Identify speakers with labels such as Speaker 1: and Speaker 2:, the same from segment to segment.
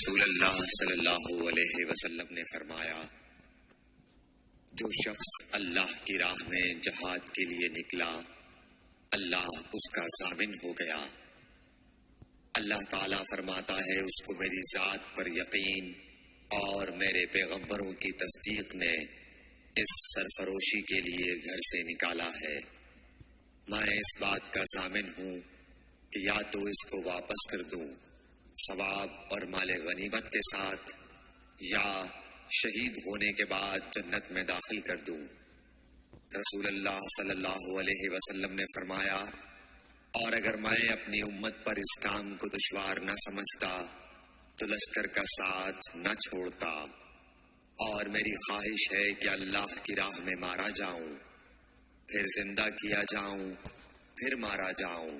Speaker 1: رسول اللہ صلی اللہ علیہ وسلم نے فرمایا، جو شخص اللہ کی راہ میں جہاد کے لیے نکلا، اللہ اس کا ضامن ہو گیا۔ اللہ تعالیٰ فرماتا ہے، اس کو میری ذات پر یقین اور میرے پیغمبروں کی تصدیق نے اس سرفروشی کے لیے گھر سے نکالا ہے۔ میں اس بات کا ضامن ہوں کہ یا تو اس کو واپس کر دوں ثواب اور مال غنیمت کے ساتھ، یا شہید ہونے کے بعد جنت میں داخل کر دوں۔ رسول اللہ صلی اللہ علیہ وسلم نے فرمایا، اور اگر میں اپنی امت پر اس کام کو دشوار نہ سمجھتا تو لشکر کا ساتھ نہ چھوڑتا، اور میری خواہش ہے کہ اللہ کی راہ میں مارا جاؤں، پھر زندہ کیا جاؤں، پھر مارا جاؤں،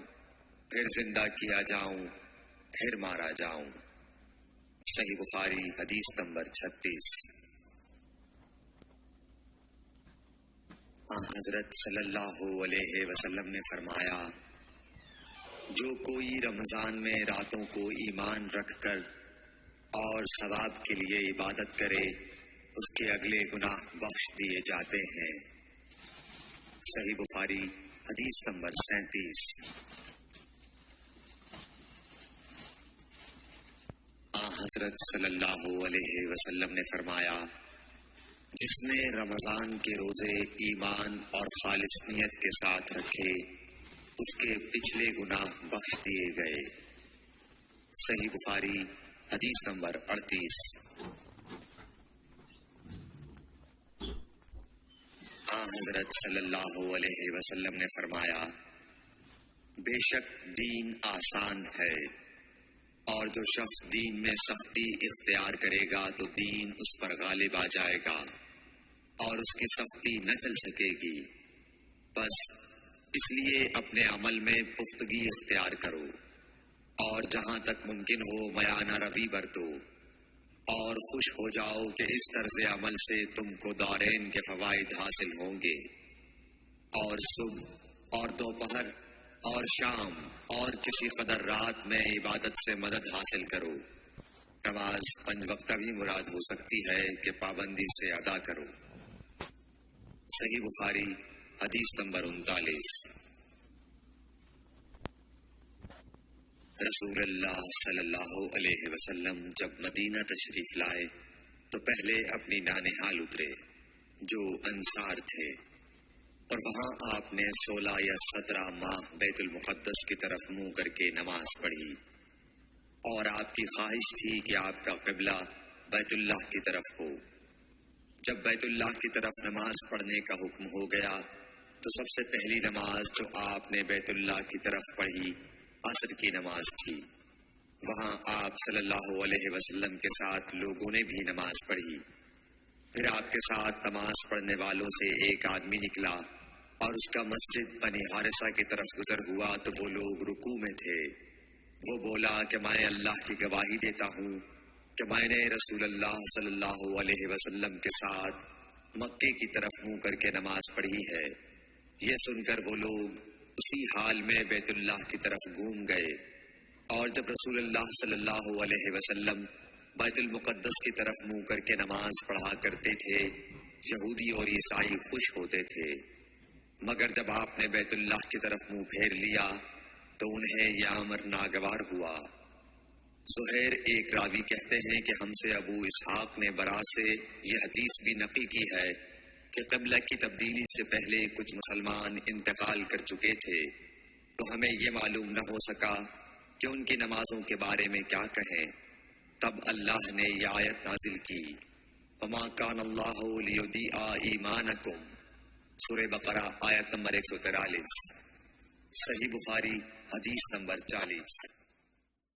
Speaker 1: پھر زندہ کیا جاؤں، پھر مارا جاؤں۔ صحیح بخاری حدیث نمبر 36۔ حضرت صلی اللہ علیہ وسلم نے فرمایا، جو کوئی رمضان میں راتوں کو ایمان رکھ کر اور ثواب کے لیے عبادت کرے، اس کے اگلے گناہ بخش دیے جاتے ہیں۔ صحیح بخاری حدیث نمبر 37۔ حضرت صلی اللہ علیہ وسلم نے فرمایا، جس نے رمضان کے روزے ایمان اور خالص نیت کے ساتھ رکھے، اس کے پچھلے گناہ بخش دیے گئے۔ صحیح بخاری حدیث نمبر 38۔ حضرت صلی اللہ علیہ وسلم نے فرمایا، بے شک دین آسان ہے، اور جو شخص دین میں سختی اختیار کرے گا تو دین اس پر غالب آ جائے گا اور اس کی سختی نہ چل سکے گی۔ بس اس لیے اپنے عمل میں پختگی اختیار کرو، اور جہاں تک ممکن ہو میانہ روی برتو، اور خوش ہو جاؤ کہ اس طرز عمل سے تم کو دارین کے فوائد حاصل ہوں گے، اور صبح اور دوپہر اور شام اور کسی قدر رات میں عبادت سے مدد حاصل کرو۔ نماز 5 وقتہ بھی مراد ہو سکتی ہے کہ پابندی سے ادا کرو۔ صحیح بخاری حدیث نمبر 39۔ رسول اللہ صلی اللہ علیہ وسلم جب مدینہ تشریف لائے تو پہلے اپنی نانہال اترے جو انصار تھے، اور وہاں آپ نے 16 یا 17 ماہ بیت المقدس کی طرف منہ کر کے نماز پڑھی، اور آپ کی خواہش تھی کہ آپ کا قبلہ بیت اللہ کی طرف ہو۔ جب بیت اللہ کی طرف نماز پڑھنے کا حکم ہو گیا تو سب سے پہلی نماز جو آپ نے بیت اللہ کی طرف پڑھی عصر کی نماز تھی۔ وہاں آپ صلی اللہ علیہ وسلم کے ساتھ لوگوں نے بھی نماز پڑھی۔ پھر آپ کے ساتھ نماز پڑھنے والوں سے ایک آدمی نکلا اور اس کا مسجد بنی حارثہ کی طرف گزر ہوا تو وہ لوگ رکوع میں تھے۔ وہ بولا کہ میں اللہ کی گواہی دیتا ہوں کہ میں نے رسول اللہ صلی اللہ علیہ وسلم کے ساتھ مکے کی طرف منہ کر کے نماز پڑھی ہے۔ یہ سن کر وہ لوگ اسی حال میں بیت اللہ کی طرف گھوم گئے، اور جب رسول اللہ صلی اللہ علیہ وسلم بیت المقدس کی طرف منہ کر کے نماز پڑھا کرتے تھے، یہودی اور عیسائی خوش ہوتے تھے، مگر جب آپ نے بیت اللہ کی طرف منہ پھیر لیا تو انہیں یہ امر ناگوار ہوا۔ زہیر ایک راوی کہتے ہیں کہ ہم سے ابو اسحاق نے برا سے یہ حدیث بھی نقل کی ہے کہ قبلہ کی تبدیلی سے پہلے کچھ مسلمان انتقال کر چکے تھے، تو ہمیں یہ معلوم نہ ہو سکا کہ ان کی نمازوں کے بارے میں کیا کہیں۔ تب اللہ نے یہ آیت نازل کی، وَمَا كَانَ اللَّهُ لِيُضِيعَ إِيمَانَكُمْ، سورہ بقرہ آیت نمبر 143۔ صحیح بخاری حدیث نمبر 40۔